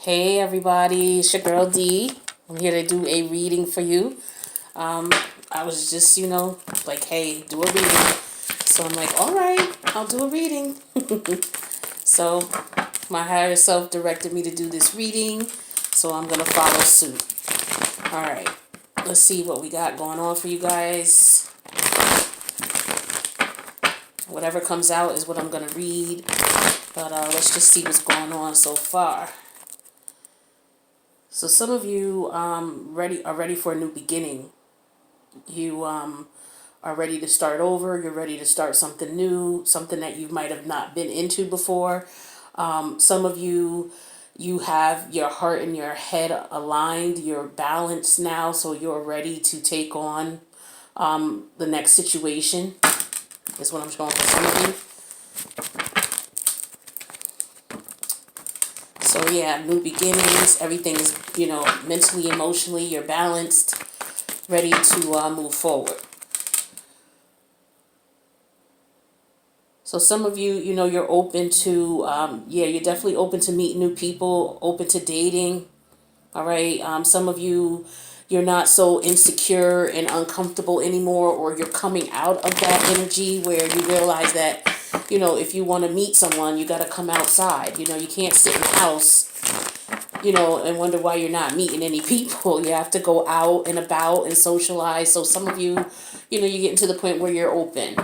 Hey everybody, it's your girl D. I'm here to do a reading for you. I was just, like, hey, do a reading. So I'm like, all right, I'll do a reading. So my higher self directed me to do this reading, so I'm gonna follow suit. All right, let's see what we got going on for you guys. Whatever comes out is what I'm gonna read, but let's just see what's going on so far. So some of you are ready for a new beginning. You are ready to start over. You're ready to start something new, something that you might have not been into before. Some of you, you have your heart and your head aligned. You're balanced now, so you're ready to take on the next situation. Is what I'm showing for some of you. So yeah, new beginnings. Everything is, mentally, emotionally, you're balanced, ready to move forward. So some of you, you're open to, you're definitely open to meeting new people, open to dating. All right. Some of you, you're not so insecure and uncomfortable anymore, or you're coming out of that energy where you realize that, if you want to meet someone, you got to come outside. You can't sit in the house, and wonder why you're not meeting any people. You have to go out and about and socialize. So some of you, you're getting to the point where you're open.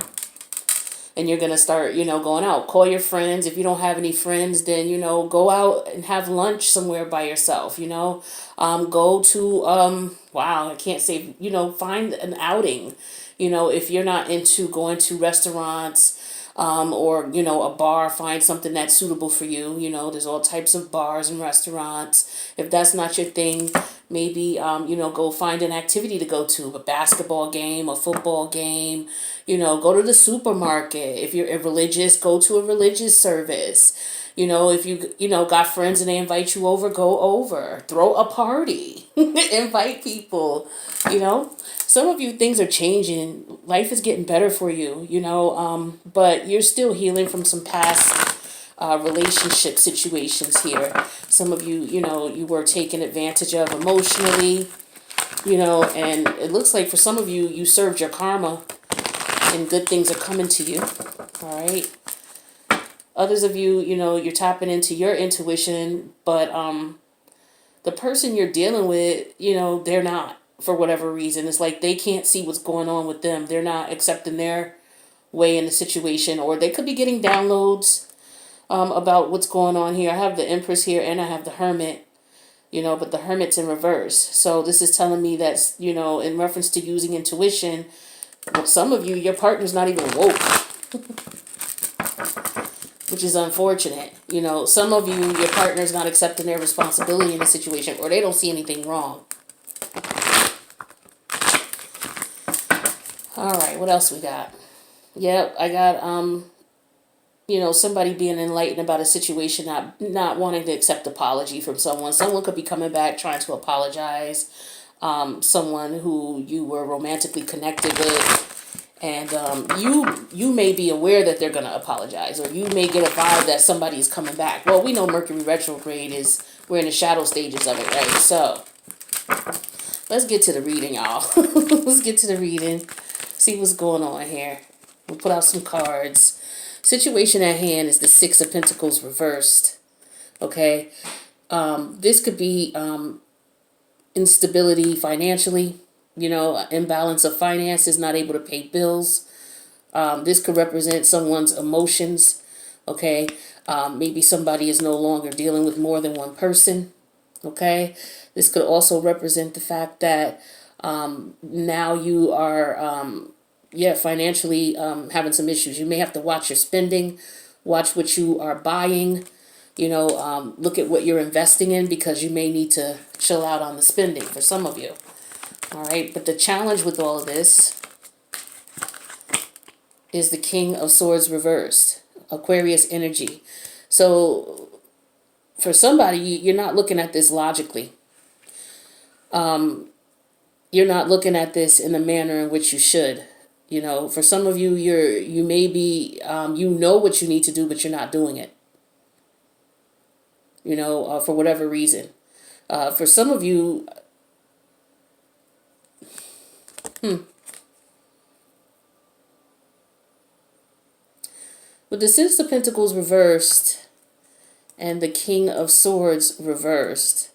And you're going to start, going out. Call your friends. If you don't have any friends, then, go out and have lunch somewhere by yourself, Go to, wow, I can't say, find an outing. If you're not into going to restaurants, or, a bar, find something that's suitable for you. There's all types of bars and restaurants. If that's not your thing, maybe, go find an activity to go to, a basketball game, a football game, go to the supermarket. If you're religious, go to a religious service. If you, got friends and they invite you over, go over. Throw a party. Invite people, Some of you, things are changing. Life is getting better for you, but you're still healing from some past relationship situations here. Some of you, you were taken advantage of emotionally, and it looks like for some of you, you served your karma and good things are coming to you. All right. Others of you, you're tapping into your intuition, but the person you're dealing with, they're not, for whatever reason. It's like they can't see what's going on with them. They're not accepting their way in the situation, or they could be getting downloads about what's going on here. I have the Empress here and I have the Hermit, but the Hermit's in reverse. So this is telling me that, in reference to using intuition, well, some of you, your partner's not even woke, which is unfortunate. Some of you, your partner's not accepting their responsibility in the situation, or they don't see anything wrong. All right, what else we got? Yep, I got somebody being enlightened about a situation, not wanting to accept apology from someone. Someone could be coming back trying to apologize. Someone who you were romantically connected with, and you may be aware that they're gonna apologize, or you may get a vibe that somebody is coming back. Well, we know Mercury retrograde we're in the shadow stages of it, right? So let's get to the reading, y'all. Let's get to the reading. See what's going on here. We'll put out some cards. Situation at hand is the Six of Pentacles reversed. Okay. This could be instability financially, imbalance of finances, not able to pay bills. This could represent someone's emotions. Okay. Maybe somebody is no longer dealing with more than one person. Okay. This could also represent the fact that now you are financially having some issues. You may have to watch your spending, watch what you are buying, look at what you're investing in, because you may need to chill out on the spending for some of you. All right. But the challenge with all of this is the King of Swords reversed, Aquarius energy. So for somebody, you're not looking at this logically. You're not looking at this in the manner in which you should. For some of you, you may be, what you need to do, but you're not doing it. for whatever reason. For some of you, with the Six of Pentacles reversed and the King of Swords reversed,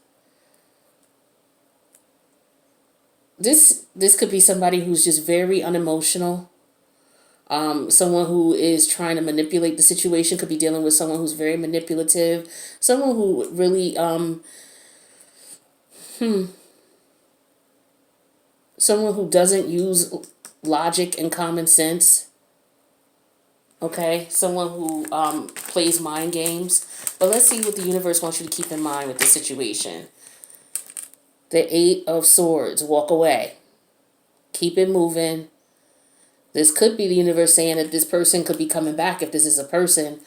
this could be somebody who's just very unemotional. Someone who is trying to manipulate the situation, could be dealing with someone who's very manipulative, someone who really someone who doesn't use logic and common sense. Okay, someone who plays mind games. But let's see what the universe wants you to keep in mind with this situation. The Eight of Swords, walk away. Keep it moving. This could be the universe saying that this person could be coming back if this is a person.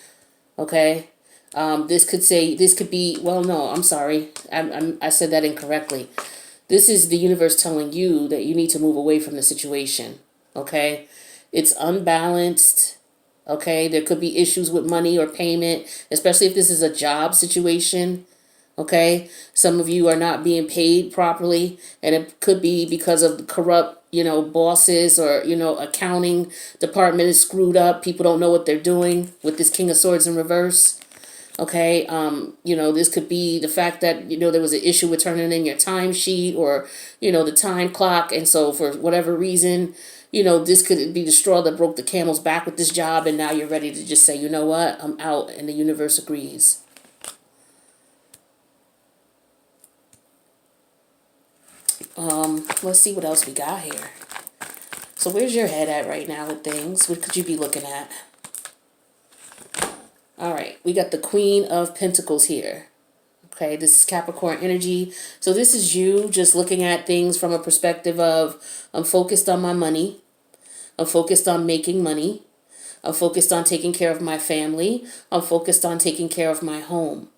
Okay, this could be. Well, no, I'm sorry. I said that incorrectly. This is the universe telling you that you need to move away from the situation. Okay, it's unbalanced. Okay, there could be issues with money or payment, especially if this is a job situation. Okay, some of you are not being paid properly, and it could be because of corrupt, bosses, or, accounting department is screwed up. People don't know what they're doing with this King of Swords in reverse. Okay, this could be the fact that, there was an issue with turning in your timesheet, or, the time clock. And so for whatever reason, this could be the straw that broke the camel's back with this job. And now you're ready to just say, you know what, I'm out, and the universe agrees. Let's see what else we got here. So where's your head at right now with things? What could you be looking at? All right, we got the Queen of Pentacles here. Okay, this is Capricorn energy. So this is you just looking at things from a perspective of, I'm focused on my money. I'm focused on making money. I'm focused on taking care of my family. I'm focused on taking care of my home.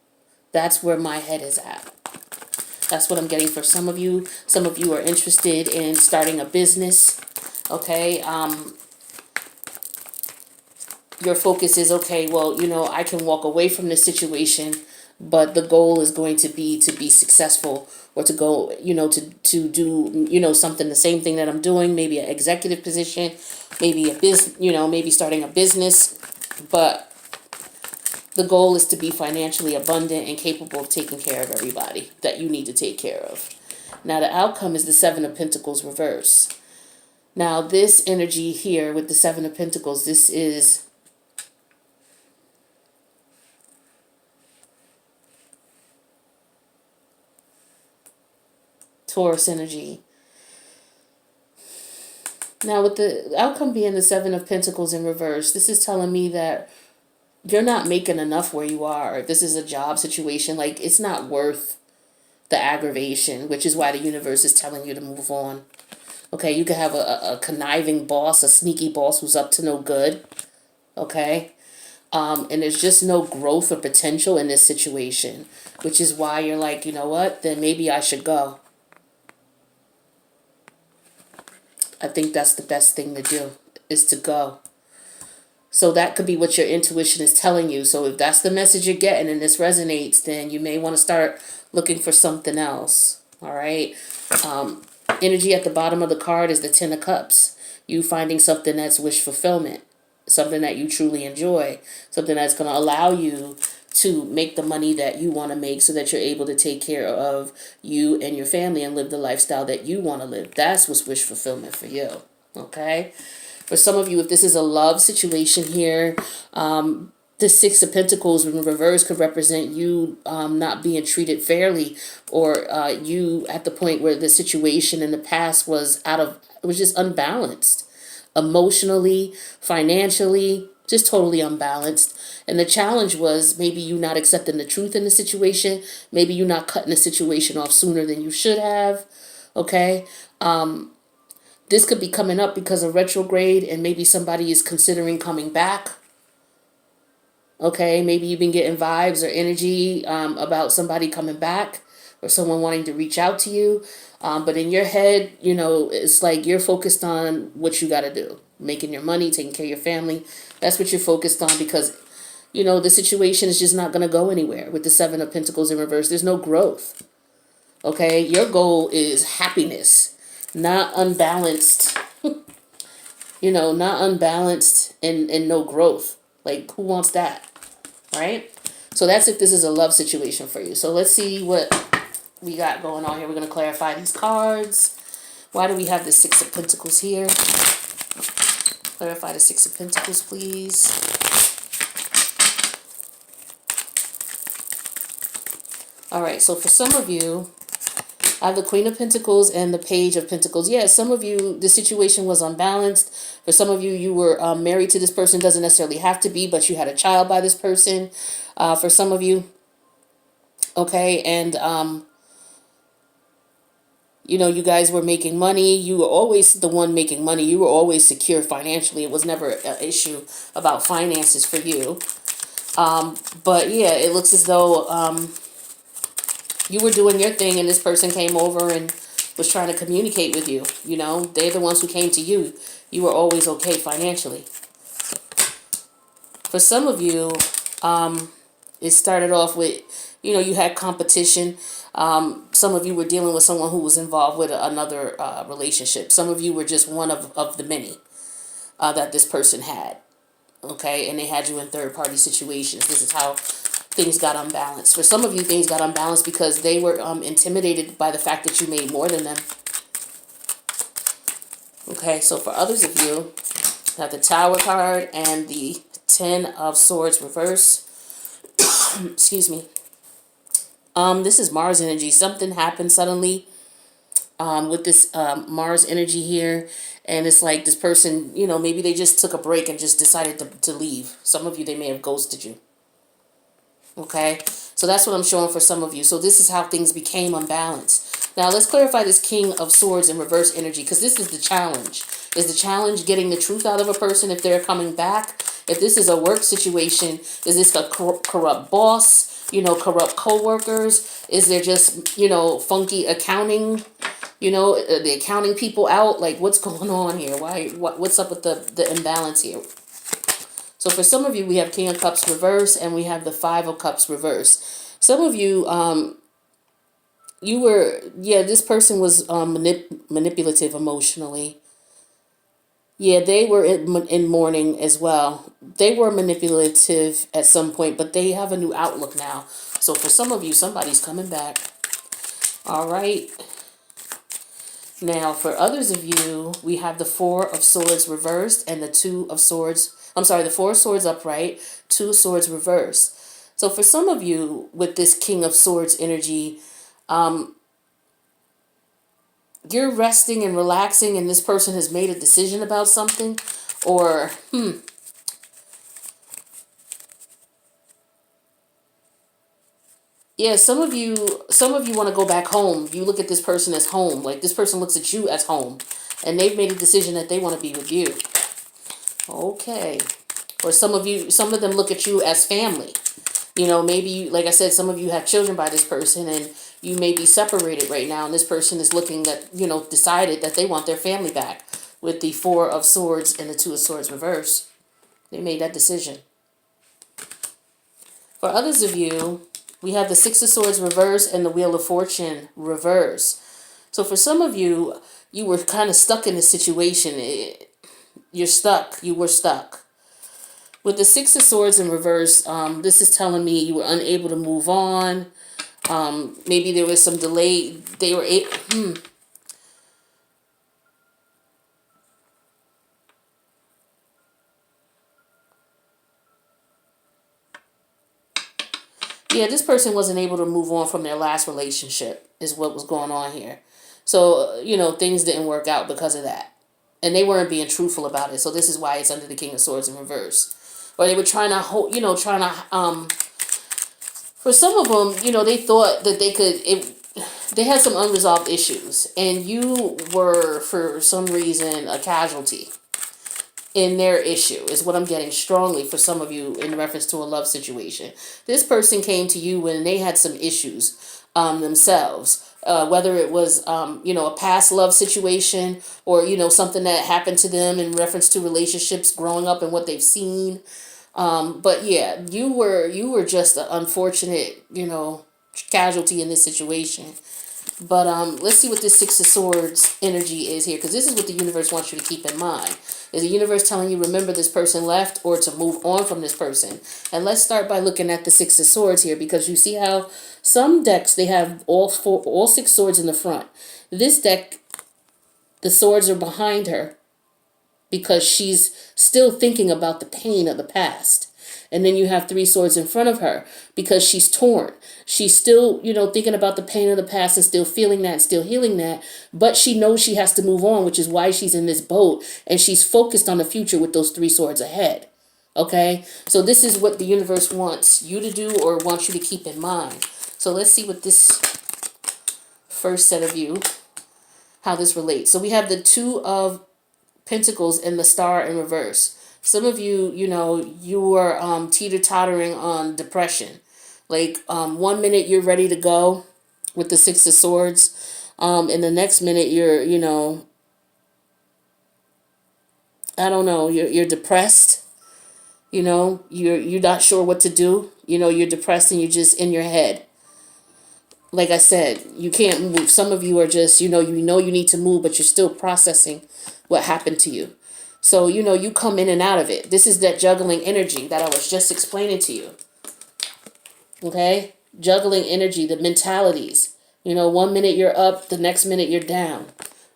That's where my head is at. That's what I'm getting for some of you. Some of you are interested in starting a business. Okay. Your focus is, okay, well, I can walk away from this situation, but the goal is going to be successful, or to go, to do, something, the same thing that I'm doing, maybe an executive position, maybe a business, maybe starting a business. But the goal is to be financially abundant and capable of taking care of everybody that you need to take care of. Now, the outcome is the Seven of Pentacles reverse. Now, this energy here with the Seven of Pentacles, this is Taurus energy. Now, with the outcome being the Seven of Pentacles in reverse, this is telling me that you're not making enough where you are. If this is a job situation, like, it's not worth the aggravation, which is why the universe is telling you to move on. Okay, you could have a conniving boss, a sneaky boss who's up to no good. Okay, and there's just no growth or potential in this situation, which is why you're like, you know what, then maybe I should go. I think that's the best thing to do, is to go. So that could be what your intuition is telling you. So if that's the message you're getting and this resonates, then you may want to start looking for something else. All right. Energy at the bottom of the card is the Ten of Cups. You finding something that's wish fulfillment, something that you truly enjoy, something that's going to allow you to make the money that you want to make, so that you're able to take care of you and your family and live the lifestyle that you want to live. That's what's wish fulfillment for you. Okay. For some of you, if this is a love situation here, the Six of Pentacles in reverse could represent you not being treated fairly, or you at the point where the situation in the past was just unbalanced. Emotionally, financially, just totally unbalanced. And the challenge was maybe you not accepting the truth in the situation. Maybe you not cutting the situation off sooner than you should have. Okay. This could be coming up because of retrograde, and maybe somebody is considering coming back. Okay, maybe you've been getting vibes or energy about somebody coming back, or someone wanting to reach out to you. But in your head, it's like you're focused on what you got to do. Making your money, taking care of your family. That's what you're focused on, because The situation is just not going to go anywhere with the Seven of Pentacles in reverse. There's no growth. Okay, your goal is happiness, not unbalanced, not unbalanced and no growth. Like, who wants that, right? So that's if this is a love situation for you. So let's see what we got going on here. We're going to clarify these cards. Why do we have the Six of Pentacles here? Clarify the Six of Pentacles, please. All right, so for some of you, I have the Queen of Pentacles and the Page of Pentacles. Yeah, some of you, the situation was unbalanced. For some of you, you were married to this person. Doesn't necessarily have to be, but you had a child by this person. For some of you, okay, and you guys were making money. You were always the one making money. You were always secure financially. It was never an issue about finances for you. But yeah, it looks as though you were doing your thing and this person came over and was trying to communicate with you. They're the ones who came to you. You were always okay financially. For some of you, it started off with, you had competition. Some of you were dealing with someone who was involved with another relationship. Some of you were just one of the many that this person had. Okay, and they had you in third-party situations. This is how things got unbalanced. For some of you, things got unbalanced because they were intimidated by the fact that you made more than them. Okay, so for others of you, I have the Tower card and the Ten of Swords reverse. Excuse me. This is Mars energy. Something happened suddenly with this Mars energy here. And it's like this person, maybe they just took a break and just decided to leave. Some of you, they may have ghosted you. Okay, so that's what I'm showing for some of you. So this is how things became unbalanced. Now let's clarify this King of Swords in reverse energy, because this is the challenge. Is the challenge getting the truth out of a person if they're coming back? If this is a work situation, is this a corrupt boss? Corrupt co-workers? Is there just, funky accounting? The accounting people out? Like, what's going on here? What's up with the imbalance here? So for some of you, we have King of Cups reverse and we have the Five of Cups reverse. Some of you, this person was manipulative emotionally. Yeah, they were in mourning as well. They were manipulative at some point, but they have a new outlook now. So for some of you, somebody's coming back. All right. Now, for others of you, we have the Four of Swords reversed and the Two of Swords. I'm sorry, the Four of Swords upright, Two of Swords reversed. So for some of you, with this King of Swords energy, you're resting and relaxing and this person has made a decision about something. Or, yeah, some of you want to go back home. You look at this person as home. Like, this person looks at you as home. And they've made a decision that they want to be with you. Okay. Or some of them look at you as family. Maybe, like I said, some of you have children by this person and you may be separated right now. And this person is looking at, decided that they want their family back with the Four of Swords and the Two of Swords reverse. They made that decision. For others of you, we have the Six of Swords reverse and the Wheel of Fortune reverse. So for some of you, you were kind of stuck in this situation. You're stuck. You were stuck. With the Six of Swords in reverse, this is telling me you were unable to move on. Maybe there was some delay. They were Yeah, this person wasn't able to move on from their last relationship is what was going on here. So, things didn't work out because of that. And they weren't being truthful about it. So this is why it's under the King of Swords in reverse. Or they were trying to hold, for some of them, they thought that they had some unresolved issues. And you were, for some reason, a casualty in their issue is what I'm getting strongly for some of you in reference to a love situation. This person came to you when they had some issues themselves, whether it was, a past love situation or, something that happened to them in reference to relationships growing up and what they've seen. But yeah, you were just an unfortunate, casualty in this situation. But let's see what this Six of Swords energy is here, because this is what the universe wants you to keep in mind. Is the universe telling you remember this person left or to move on from this person? And let's start by looking at the Six of Swords here, because you see how some decks they have all six swords in the front. This deck, the swords are behind her because she's still thinking about the pain of the past. And then you have three swords in front of her because she's torn. She's still, thinking about the pain of the past and still feeling that and still healing that. But she knows she has to move on, which is why she's in this boat. And she's focused on the future with those three swords ahead. Okay? So this is what the universe wants you to do or wants you to keep in mind. So let's see what this first set of you, how this relates. So we have the Two of Pentacles and the Star in reverse. Some of you, you are teeter-tottering on depression. Like 1 minute you're ready to go with the Six of Swords. And the next minute you're, I don't know, you're depressed. You're not sure what to do. You're depressed and you're just in your head. Like I said, you can't move. Some of you are just, you need to move, but you're still processing what happened to you. So, you come in and out of it. This is that juggling energy that I was just explaining to you. Okay? Juggling energy, the mentalities. 1 minute you're up, the next minute you're down.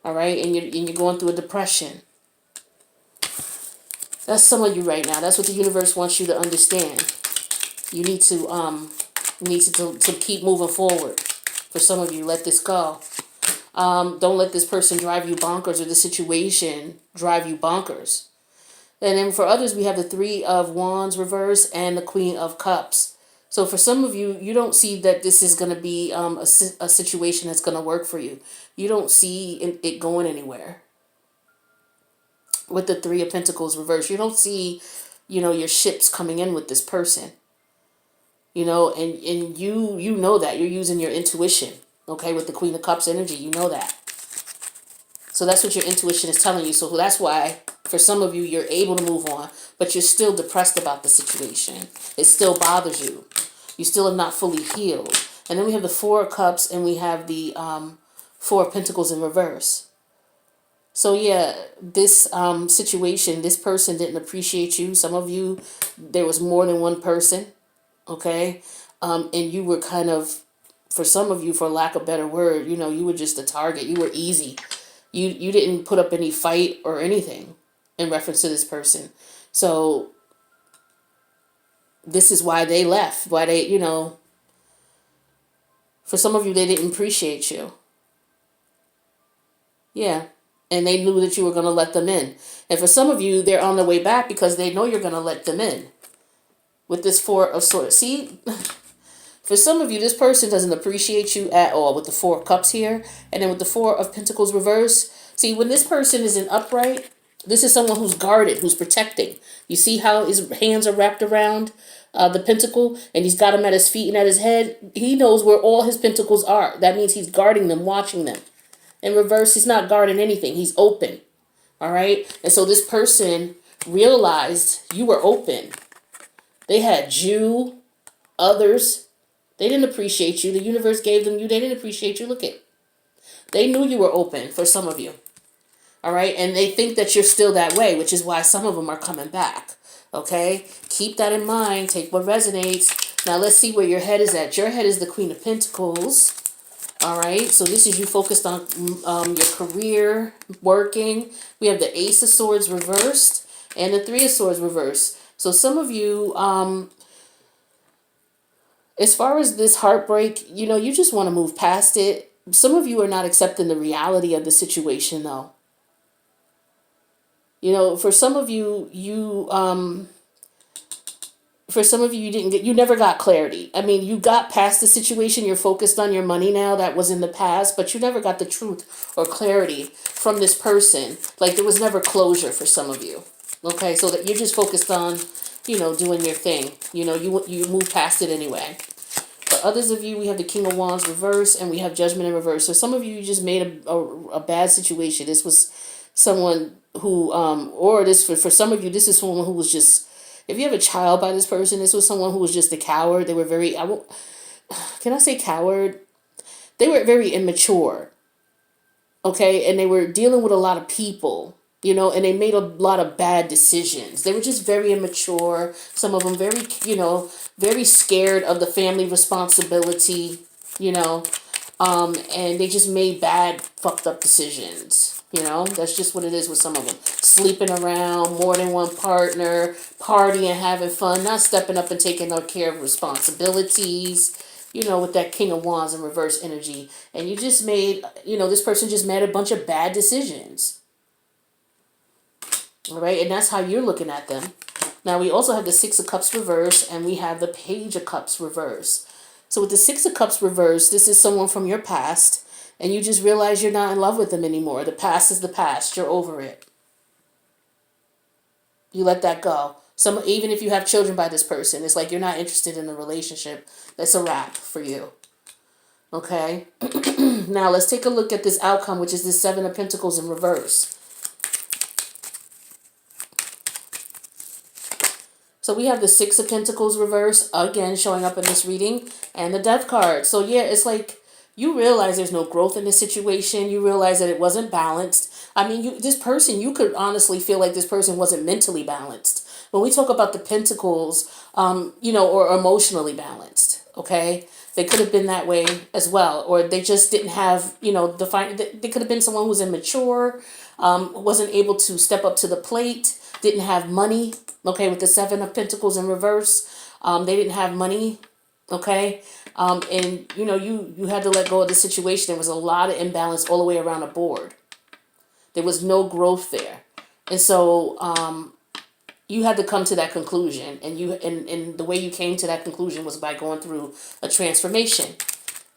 All right? And you're going through a depression. That's some of you right now. That's what the universe wants you to understand. You need to keep moving forward. For some of you, let this go. Don't let this person drive you bonkers or the situation drive you bonkers. And then for others, we have the Three of Wands reverse and the Queen of Cups. So for some of you, you don't see that this is going to be a situation that's going to work for you. You don't see it going anywhere. With the Three of Pentacles reverse, you don't see, your ships coming in with this person. And you know that. You're using your intuition. Okay, with the Queen of Cups energy, you know that. So that's what your intuition is telling you. So that's why, for some of you, you're able to move on, but you're still depressed about the situation. It still bothers you. You still are not fully healed. And then we have the Four of Cups and we have the Four of Pentacles in reverse. So yeah, this situation, this person didn't appreciate you. Some of you, there was more than one person, okay? And you were kind of, for some of you, for lack of a better word, you were just a target. You were easy. You didn't put up any fight or anything in reference to this person. So this is why they left. Why they, for some of you, they didn't appreciate you. Yeah. And they knew that you were going to let them in. And for some of you, they're on their way back because they know you're going to let them in. With this Four of Swords. See, for some of you, this person doesn't appreciate you at all with the Four of Cups here. And then with the Four of Pentacles reverse. See, when this person is in upright, this is someone who's guarded, who's protecting. You see how his hands are wrapped around the pentacle? And he's got them at his feet and at his head. He knows where all his pentacles are. That means he's guarding them, watching them. In reverse, he's not guarding anything. He's open. All right? And so this person realized you were open. They had you, others. They didn't appreciate you. The universe gave them you. They didn't appreciate you. Look at it. They knew you were open for some of you. All right? And they think that you're still that way, which is why some of them are coming back. Okay? Keep that in mind. Take what resonates. Now, let's see where your head is at. Your head is the Queen of Pentacles. All right? So this is you focused on your career, working. We have the Ace of Swords reversed and the Three of Swords reversed. So some of you, as far as this heartbreak, you just want to move past it. Some of you are not accepting the reality of the situation, though. For some of you, you never got clarity. I mean, you got past the situation. You're focused on your money now. That was in the past, but you never got the truth or clarity from this person. Like, there was never closure for some of you. Okay, so that you're just focused on, doing your thing. You move past it anyway. For others of you, we have the King of Wands reverse and we have Judgment in reverse. So some of you just made a bad situation. This was someone who, or this for some of you, this is someone who was just If you have a child by this person, this was someone who was just a coward. They were very, can I say coward? They were very immature, okay? And they were dealing with a lot of people, and they made a lot of bad decisions. They were just very immature. Some of them very, very scared of the family responsibility, and they just made bad, fucked up decisions. That's just what it is with some of them. Sleeping around, more than one partner, partying, having fun, not stepping up and taking care of responsibilities, with that King of Wands in reverse energy. And you just made, this person just made a bunch of bad decisions. All right, and that's how you're looking at them. Now, we also have the Six of Cups reverse, and we have the Page of Cups reverse. So with the Six of Cups reverse, this is someone from your past, and you just realize you're not in love with them anymore. The past is the past. You're over it. You let that go. Even if you have children by this person, it's like you're not interested in the relationship. That's a wrap for you. Okay? Now, let's take a look at this outcome, which is the Seven of Pentacles in reverse. So we have the Six of Pentacles reverse, again, showing up in this reading, and the Death card. So yeah, it's like you realize there's no growth in this situation. You realize that it wasn't balanced. I mean, this person, you could honestly feel like this person wasn't mentally balanced. When we talk about the Pentacles, or emotionally balanced, okay? They could have been that way as well, or they just didn't have, they could have been someone who was immature, wasn't able to step up to the plate, didn't have money, okay, with the Seven of Pentacles in reverse. They didn't have money, okay? And, you had to let go of the situation. There was a lot of imbalance all the way around the board. There was no growth there. And so you had to come to that conclusion. And the way you came to that conclusion was by going through a transformation,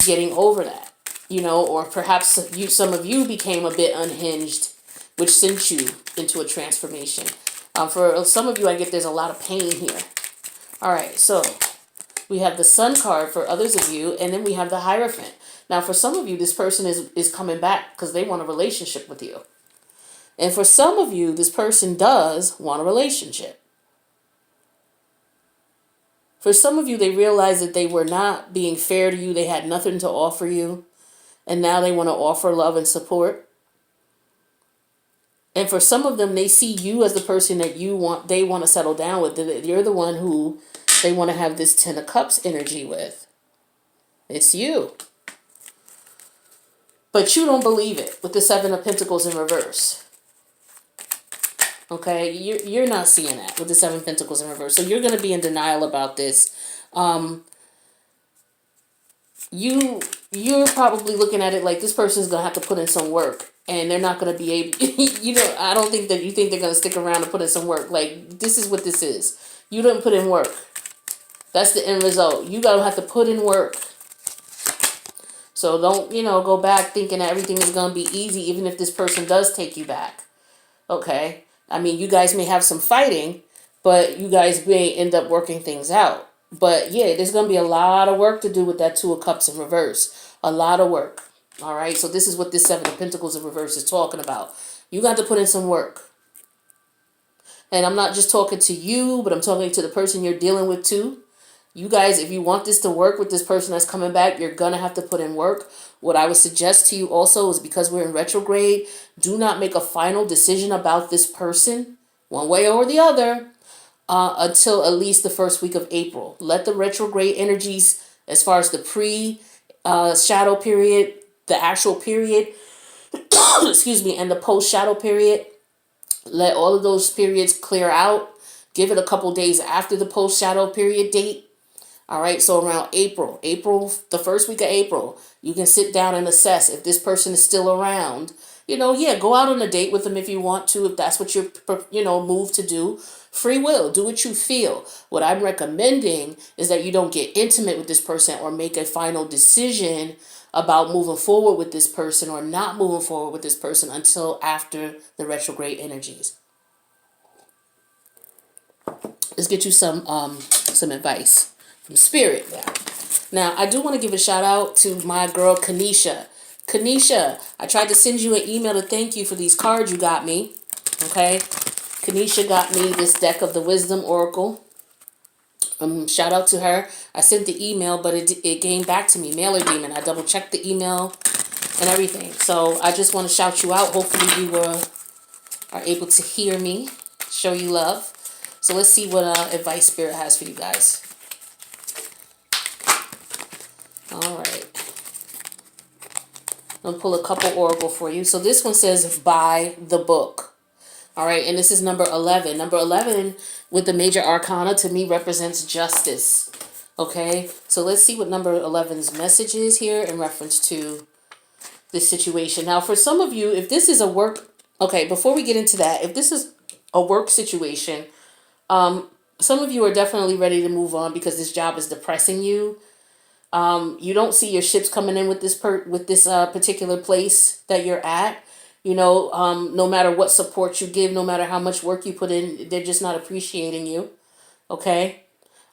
getting over that, or perhaps some of you became a bit unhinged, which sent you into a transformation. For some of you, I get there's a lot of pain here. All right, so we have the Sun card for others of you, and then we have the Hierophant. Now, for some of you, this person is coming back because they want a relationship with you. And for some of you, this person does want a relationship. For some of you, they realize that they were not being fair to you. They had nothing to offer you. And now they want to offer love and support. And for some of them, they see you as the person that they want to settle down with. You're the one who they want to have this Ten of Cups energy with. It's you. But you don't believe it with the Seven of Pentacles in reverse. Okay, you're not seeing that with the Seven of Pentacles in reverse. So you're going to be in denial about this. You're probably looking at it like this person's going to have to put in some work. And they're not going to be able, I don't think that you think they're going to stick around and put in some work. Like, this is what this is. You didn't put in work. That's the end result. You got to have to put in work. So don't, go back thinking that everything is going to be easy, even if this person does take you back. Okay? I mean, you guys may have some fighting, but you guys may end up working things out. But yeah, there's going to be a lot of work to do with that Two of Cups in reverse. A lot of work. All right, so this is what this Seven of Pentacles in reverse is talking about. You got to put in some work. And I'm not just talking to you, but I'm talking to the person you're dealing with too. You guys, if you want this to work with this person that's coming back, you're going to have to put in work. What I would suggest to you also is, because we're in retrograde, do not make a final decision about this person, one way or the other, until at least the first week of April. Let the retrograde energies, as far as the pre-shadow period, the actual period, excuse me, and the post-shadow period, let all of those periods clear out. Give it a couple days after the post-shadow period date. All right, so around April, the first week of April, you can sit down and assess if this person is still around. Go out on a date with them if you want to, if that's what you're, moved to do. Free will, do what you feel. What I'm recommending is that you don't get intimate with this person or make a final decision about moving forward with this person or not moving forward with this person until after the retrograde energies. Let's get you some advice from Spirit now. Now, I do want to give a shout out to my girl Kanisha. Kanisha, I tried to send you an email to thank you for these cards you got me. Okay? Kanisha got me this deck of the Wisdom Oracle. Shout out to her. I sent the email, but it came back to me. Mailer demon. I double checked the email and everything. So I just want to shout you out. Hopefully you are able to hear me. Show you love. So let's see what advice Spirit has for you guys. All right. I'm going to pull a couple oracle for you. So this one says, buy the book. All right. And this is number 11. Number 11 with the major arcana to me represents justice. Okay. So let's see what number 11's message is here in reference to this situation. Now, for some of you, if this is a work... Okay, before we get into that, if this is a work situation, some of you are definitely ready to move on because this job is depressing you. You don't see your ships coming in with this particular place that you're at. You know, no matter what support you give, no matter how much work you put in, they're just not appreciating you. Okay?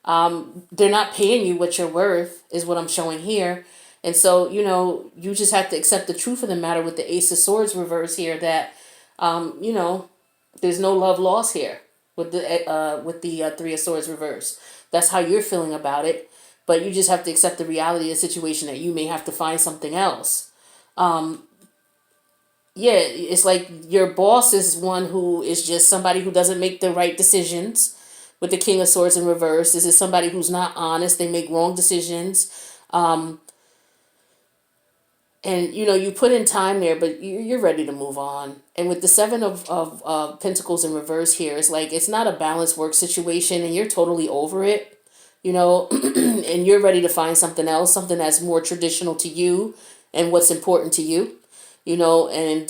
They're not paying you what you're worth, is what I'm showing here. And so, you know, you just have to accept the truth of the matter with the Ace of Swords reverse here that, you know, there's no love lost here with the Three of Swords reverse. That's how you're feeling about it. But you just have to accept the reality of the situation that you may have to find something else. Yeah, it's like your boss is one who is just somebody who doesn't make the right decisions with the King of Swords in reverse. This is somebody who's not honest. They make wrong decisions. And, you know, you put in time there, but you're ready to move on. And with the Seven of Pentacles in reverse here, it's like it's not a balanced work situation and you're totally over it, you know, and you're ready to find something else, something that's more traditional to you and what's important to you, you know, and,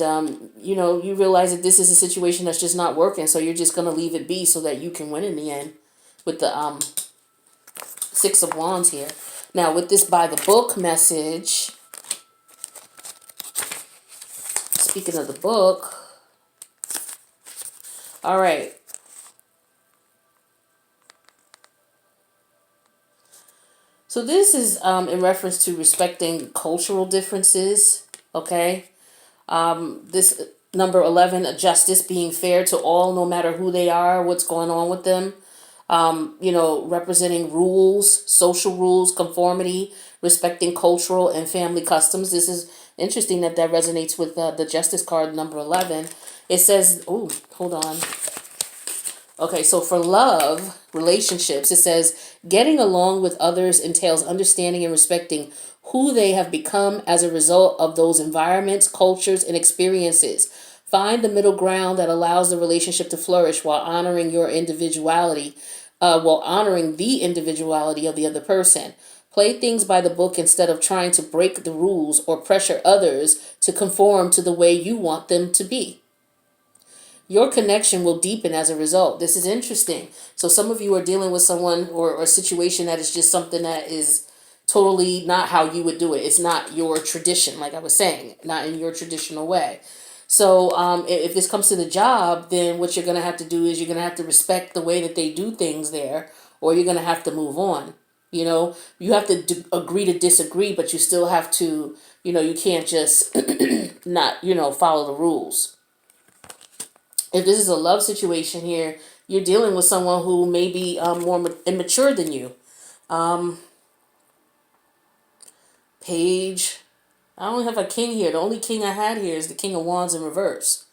you know, you realize that this is a situation that's just not working. So you're just going to leave it be so that you can win in the end with the Six of Wands here. Now, with this by the book message... Speaking of the book, all right. So this is in reference to respecting cultural differences, okay? This number 11, justice, being fair to all, no matter who they are, what's going on with them. You know, representing rules, social rules, conformity, respecting cultural and family customs. This is interesting that resonates with the Justice card, number 11. It says, oh, hold on. Okay, so for love, relationships, it says, getting along with others entails understanding and respecting who they have become as a result of those environments, cultures, and experiences. Find the middle ground that allows the relationship to flourish while honoring your individuality, while honoring the individuality of the other person. Play things by the book instead of trying to break the rules or pressure others to conform to the way you want them to be. Your connection will deepen as a result. This is interesting. So some of you are dealing with someone or a situation that is just something that is totally not how you would do it. It's not your tradition, like I was saying, not in your traditional way. So if this comes to the job, then what you're going to have to do is you're going to have to respect the way that they do things there, or you're going to have to move on. You know, you have to agree to disagree, but you still have to, you know, you can't just not, you know, follow the rules. If this is a love situation here, you're dealing with someone who may be more immature than you. Page. I don't have a king here. The only king I had here is the King of Wands in reverse.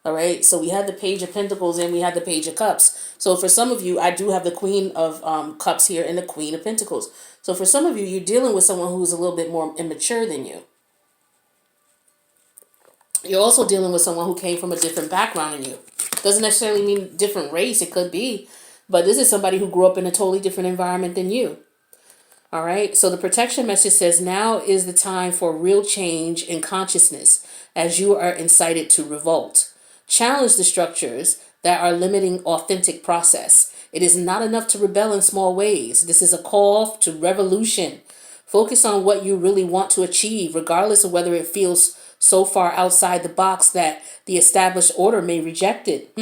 All right. So we had the Page of Pentacles and we had the Page of Cups. So for some of you, I do have the Queen of Cups here and the Queen of Pentacles. So for some of you, you're dealing with someone who's a little bit more immature than you. You're also dealing with someone who came from a different background than you. Doesn't necessarily mean different race. It could be. But this is somebody who grew up in a totally different environment than you. All right. So the protection message says, now is the time for real change in consciousness as you are incited to revolt. Challenge the structures that are limiting authentic process. It is not enough to rebel in small ways. This is a call to revolution. Focus on what you really want to achieve, regardless of whether it feels so far outside the box that the established order may reject it.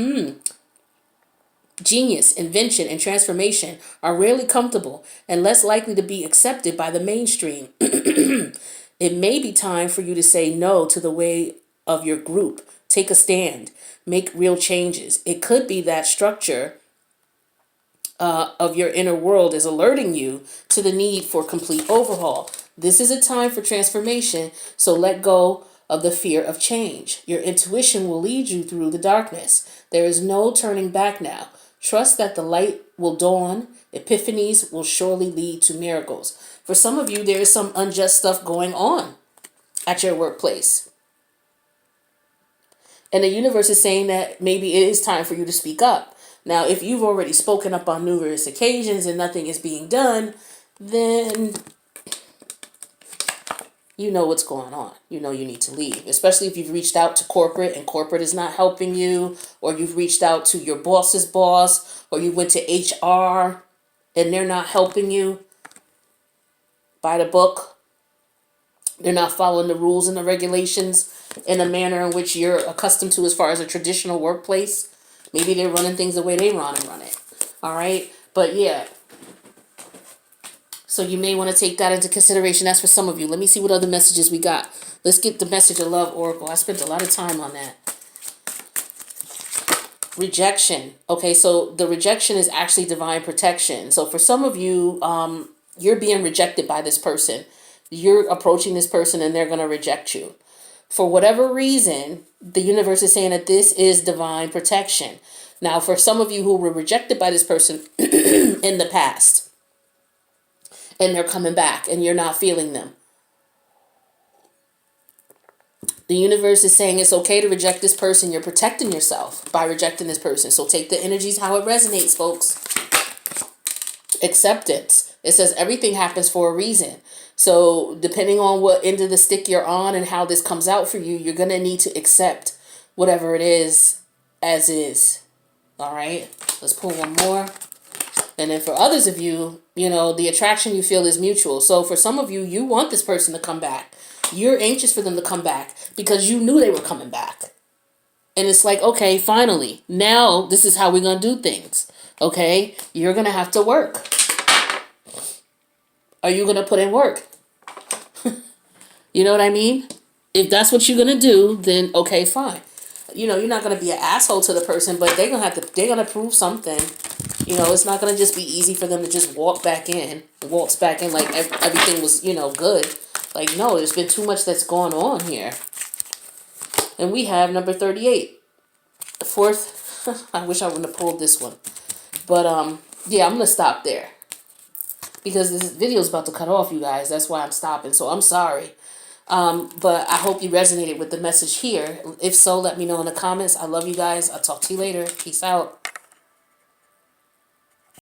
Genius, invention, and transformation are rarely comfortable and less likely to be accepted by the mainstream. It may be time for you to say no to the way of your group. Take a stand. Make real changes. It could be that structure of your inner world is alerting you to the need for complete overhaul. This is a time for transformation, so let go of the fear of change. Your intuition will lead you through the darkness. There is no turning back now. Trust that the light will dawn. Epiphanies will surely lead to miracles. For some of you, there is some unjust stuff going on at your workplace. And the universe is saying that maybe it is time for you to speak up. Now, if you've already spoken up on numerous occasions and nothing is being done, then you know what's going on. You know you need to leave, especially if you've reached out to corporate and corporate is not helping you, or you've reached out to your boss's boss, or you went to HR and they're not helping you by the book. They're not following the rules and the regulations in a manner in which you're accustomed to as far as a traditional workplace. Maybe they're running things the way they run it. All right. But yeah. So you may want to take that into consideration. That's for some of you. Let me see what other messages we got. Let's get the message of love, Oracle. I spent a lot of time on that. Rejection. Okay, so the rejection is actually divine protection. So for some of you, you're being rejected by this person. You're approaching this person and they're going to reject you. For whatever reason, the universe is saying that this is divine protection. Now, for some of you who were rejected by this person in the past, and they're coming back and you're not feeling them, the universe is saying it's okay to reject this person. You're protecting yourself by rejecting this person. So take the energies how it resonates, folks. Acceptance. It says everything happens for a reason. So depending on what end of the stick you're on and how this comes out for you, you're going to need to accept whatever it is as is. All right. Let's pull one more. And then for others of you, you know, the attraction you feel is mutual. So for some of you, you want this person to come back. You're anxious for them to come back because you knew they were coming back. And it's like, okay, finally, now this is how we're going to do things. Okay, you're going to have to work. Are you going to put in work? You know what I mean? If that's what you're going to do, then okay, fine. You know, you're not going to be an asshole to the person, but they're going to prove something. You know, it's not going to just be easy for them to just waltz back in like everything was, you know, good. Like, no, there's been too much that's going on here. And we have number 38. The fourth, I wish I wouldn't have pulled this one. But, yeah, I'm going to stop there. Because this video is about to cut off, you guys. That's why I'm stopping. So I'm sorry. But I hope you resonated with the message here. If so, let me know in the comments. I love you guys. I'll talk to you later. Peace out.